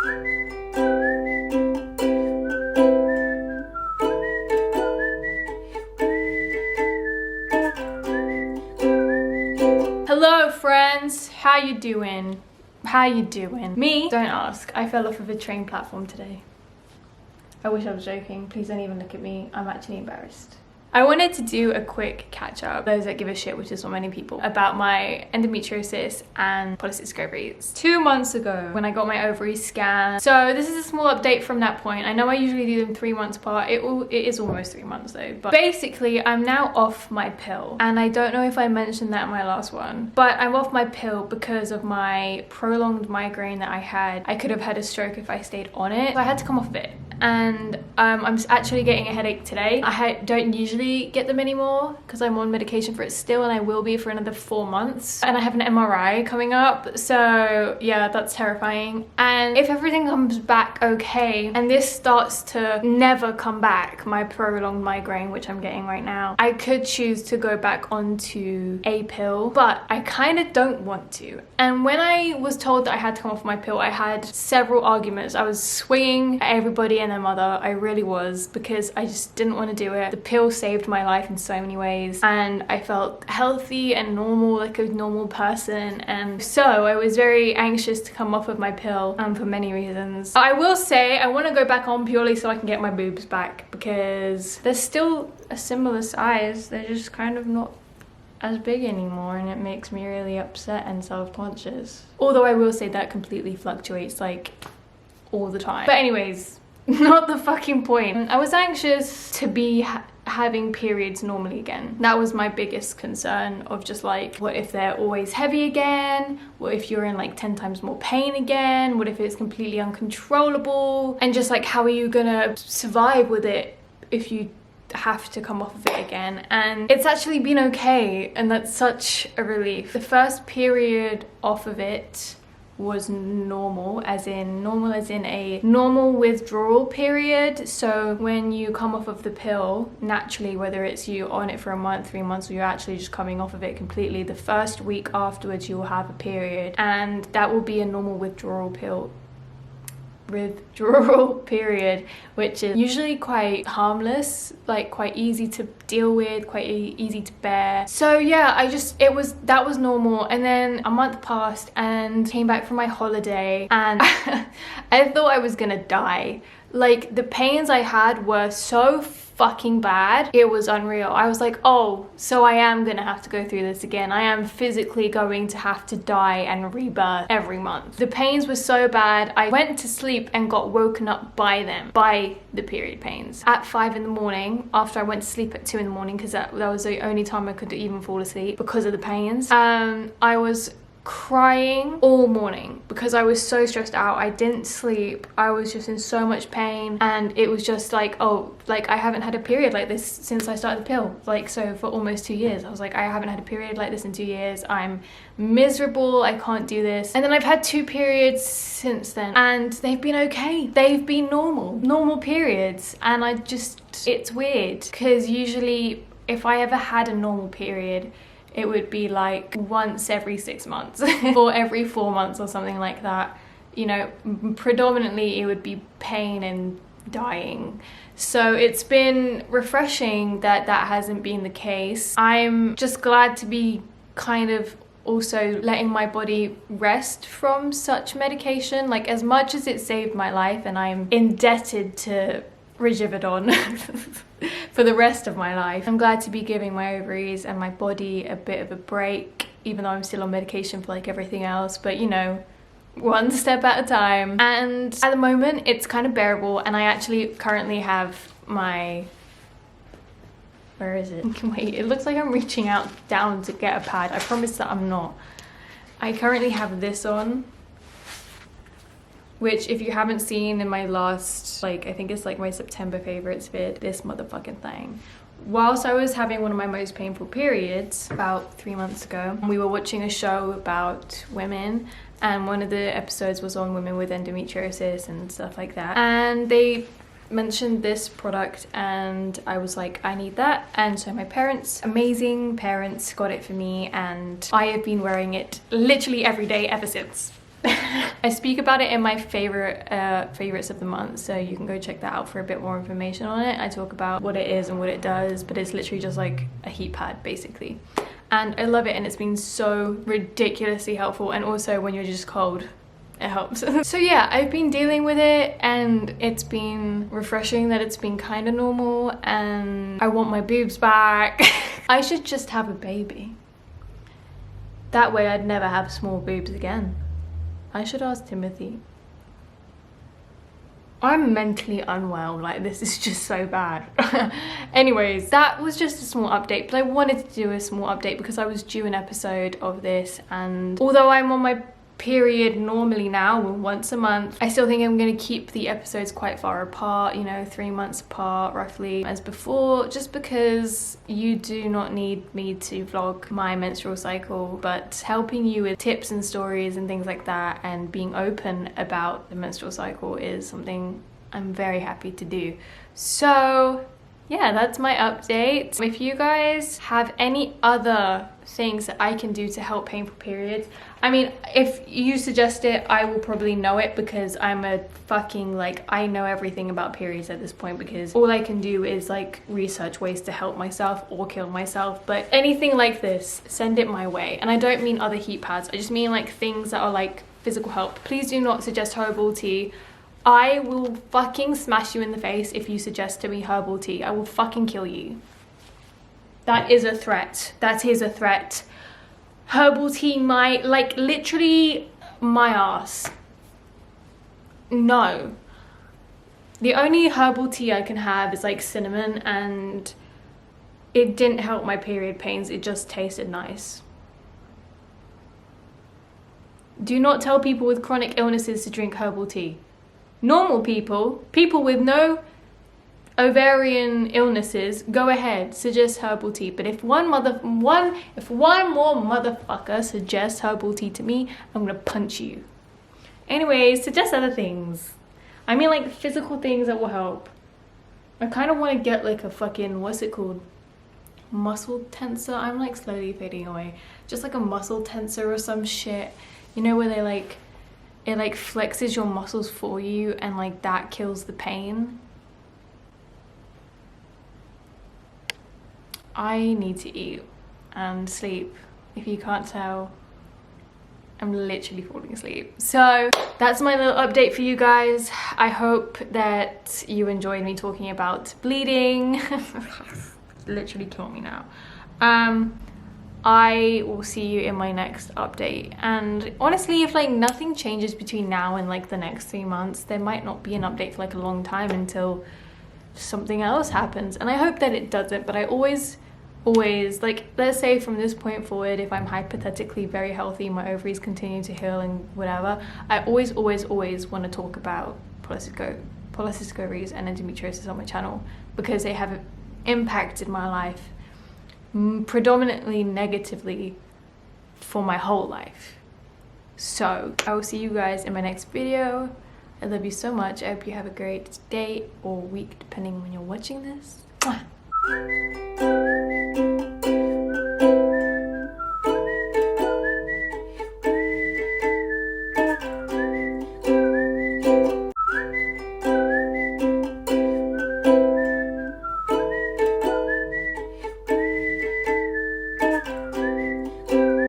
Hello friends, how you doing? How you doing? Me? Don't ask. I fell off of a train platform today. I wish I was joking. Please don't even look at me. I'm actually embarrassed. I wanted to do a quick catch up, those that give a shit, which is not many people, about my endometriosis and polycystic ovaries. 2 months ago when I got my ovaries scanned. So this is a small update from that point. I know I usually do them 3 months apart. It is almost 3 months though. But basically I'm now off my pill. And I don't know if I mentioned that in my last one, but I'm off my pill because of my prolonged migraine that I had. I could have had a stroke if I stayed on it. So I had to come off of it. And I'm actually getting a headache today. I don't usually get them anymore because I'm on medication for it still, and I will be for another 4 months. And I have an MRI coming up, so yeah, that's terrifying. And if everything comes back okay, and this starts to never come back, my prolonged migraine, which I'm getting right now, I could choose to go back onto a pill, but I kind of don't want to. And when I was told that I had to come off my pill, I had several arguments. I was swinging at everybody and their mother. I really was, because I just didn't want to do it. The pill saved my life in so many ways, and I felt healthy and normal, like a normal person. And so I was very anxious to come off of my pill, for many reasons. I will say I want to go back on purely so I can get my boobs back, because they're still a similar size. They're just kind of not as big anymore, and it makes me really upset and self-conscious. Although I will say that completely fluctuates like all the time. But anyways, not the fucking point. I was anxious to be having periods normally again. That was my biggest concern, of just like, what if they're always heavy again? What if you're in like 10 times more pain again? What if it's completely uncontrollable? And just like, how are you gonna survive with it if you have to come off of it again? And it's actually been okay, and that's such a relief. The first period off of it was normal as in a normal withdrawal period. So when you come off of the pill, naturally, whether it's you on it for a month, 3 months, or you're actually just coming off of it completely, the first week afterwards you'll have a period, and that will be a normal withdrawal period, which is usually quite harmless, like quite easy to deal with, quite easy to bear. So yeah, that was normal. And then a month passed and came back from my holiday, and I thought I was gonna die. Like, the pains I had were so fucking bad, it was unreal. I was like, oh, so I am gonna have to go through this again. I am physically going to have to die and rebirth every month. The pains were so bad, I went to sleep and got woken up by them, by the period pains, at 5 in the morning, after I went to sleep at 2 in the morning, because that was the only time I could even fall asleep because of the pains. I was crying all morning because I was so stressed out. I didn't sleep. I was just in so much pain, and it was just like, oh, like, I haven't had a period like this since I started the pill. Like, so for almost 2 years, I was like, I haven't had a period like this in 2 years. I'm miserable. I can't do this. And then I've had 2 periods since then, and they've been okay. They've been normal periods. And it's weird, because usually if I ever had a normal period, it would be like once every 6 months or every 4 months or something like that. You know, predominantly it would be pain and dying. So it's been refreshing that that hasn't been the case. I'm just glad to be kind of also letting my body rest from such medication. Like, as much as it saved my life, and I'm indebted to Rigividon for the rest of my life, I'm glad to be giving my ovaries and my body a bit of a break, even though I'm still on medication for like everything else. But you know, one step at a time. And at the moment it's kind of bearable, and I actually currently have my, where is it? Wait, it looks like I'm reaching out down to get a pad. I promise that I'm not. I currently have this on, which, if you haven't seen in my last, like, I think it's like my September favorites vid, this motherfucking thing. Whilst I was having one of my most painful periods about 3 months ago, we were watching a show about women, and one of the episodes was on women with endometriosis and stuff like that. And they mentioned this product, and I was like, I need that. And so my parents, amazing parents, got it for me, and I have been wearing it literally every day ever since. I speak about it in my favorites of the month, so you can go check that out for a bit more information on it. I talk about what it is and what it does, but it's literally just like a heat pad basically. And I love it, and it's been so ridiculously helpful, and also when you're just cold, it helps. So yeah, I've been dealing with it, and it's been refreshing that it's been kind of normal, and I want my boobs back. I should just have a baby. That way I'd never have small boobs again. I should ask Timothy. I'm mentally unwell, like this is just so bad. Anyways, that was just a small update, but I wanted to do a small update because I was due an episode of this, and although I'm on my period normally now, once a month, I still think I'm going to keep the episodes quite far apart, you know, 3 months apart roughly as before, just because you do not need me to vlog my menstrual cycle, but helping you with tips and stories and things like that, and being open about the menstrual cycle is something I'm very happy to do. So yeah, that's my update. If you guys have any other things that I can do to help painful periods, I mean, if you suggest it, I will probably know it, because I'm a fucking, like, I know everything about periods at this point, because all I can do is like research ways to help myself or kill myself. But anything like this, send it my way. And I don't mean other heat pads, I just mean like things that are like physical help. Please do not suggest herbal tea. I will fucking smash you in the face if you suggest to me herbal tea. I will fucking kill you. That is a threat. That is a threat. Herbal tea, like literally my ass. No. The only herbal tea I can have is like cinnamon, and it didn't help my period pains. It just tasted nice. Do not tell people with chronic illnesses to drink herbal tea. Normal people, people with no ovarian illnesses, go ahead, suggest herbal tea. But if one more motherfucker suggests herbal tea to me, I'm gonna punch you. Anyways, suggest other things. I mean like physical things that will help. I kind of want to get like a fucking, what's it called? Muscle tensor? I'm like slowly fading away. Just like a muscle tensor or some shit. You know, where they like, it like flexes your muscles for you, and like that kills the pain. I need to eat and sleep. If you can't tell, I'm literally falling asleep. So that's my little update for you guys. I hope that you enjoyed me talking about bleeding. Literally kill me now. I will see you in my next update, and honestly, if like nothing changes between now and like the next 3 months, there might not be an update for like a long time until something else happens, and I hope that it doesn't. But I always like, let's say from this point forward, if I'm hypothetically very healthy, my ovaries continue to heal and whatever, I always want to talk about polycystic ovaries and endometriosis on my channel, because they have impacted my life predominantly negatively for my whole life. So I will see you guys in my next video. I love you so much. I hope you have a great day or week depending on when you're watching this. Mwah.